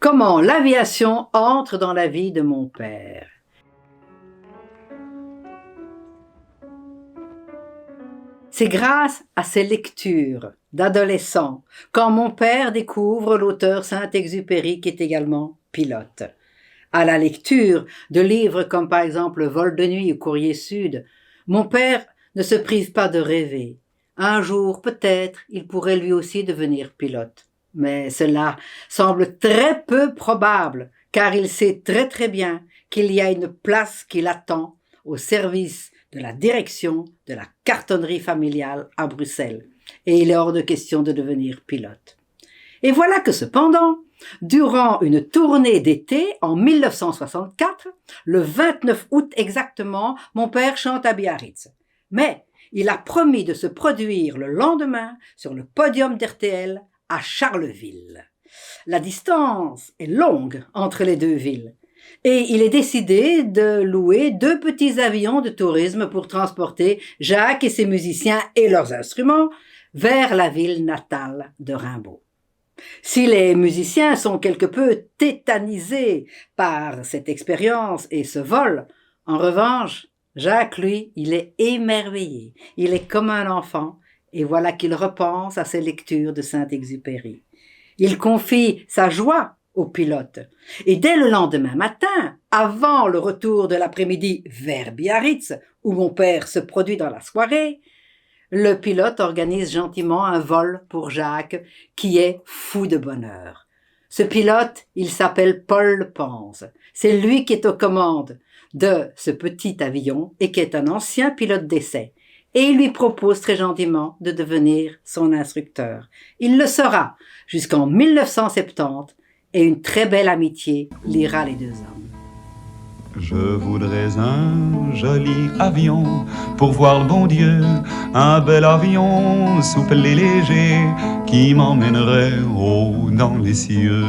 Comment l'aviation entre dans la vie de mon père. C'est grâce à ses lectures d'adolescent quand mon père découvre l'auteur Saint-Exupéry qui est également pilote. À la lecture de livres comme par exemple Vol de nuit ou Courrier Sud, mon père ne se prive pas de rêver. Un jour, peut-être, il pourrait lui aussi devenir pilote. Mais cela semble très peu probable, car il sait très très bien qu'il y a une place qui l'attend au service de la direction de la cartonnerie familiale à Bruxelles. Et il est hors de question de devenir pilote. Et voilà que cependant, durant une tournée d'été en 1964, le 29 août exactement, mon père chante à Biarritz. Mais il a promis de se produire le lendemain sur le podium d'RTL à Charleville. La distance est longue entre les deux villes et il est décidé de louer 2 petits avions de tourisme pour transporter Jacques et ses musiciens et leurs instruments vers la ville natale de Rimbaud. Si les musiciens sont quelque peu tétanisés par cette expérience et ce vol, en revanche, Jacques, lui, il est émerveillé, il est comme un enfant, et voilà qu'il repense à ses lectures de Saint-Exupéry. Il confie sa joie au pilote, et dès le lendemain matin, avant le retour de l'après-midi vers Biarritz, où mon père se produit dans la soirée, le pilote organise gentiment un vol pour Jacques, qui est fou de bonheur. Ce pilote, il s'appelle Paul Lepance. C'est lui qui est aux commandes de ce petit avion et qui est un ancien pilote d'essai. Et il lui propose très gentiment de devenir son instructeur. Il le sera jusqu'en 1970 et une très belle amitié liera les deux hommes. Je voudrais un joli avion pour voir le bon Dieu, un bel avion souple et léger qui m'emmènerait haut dans les cieux.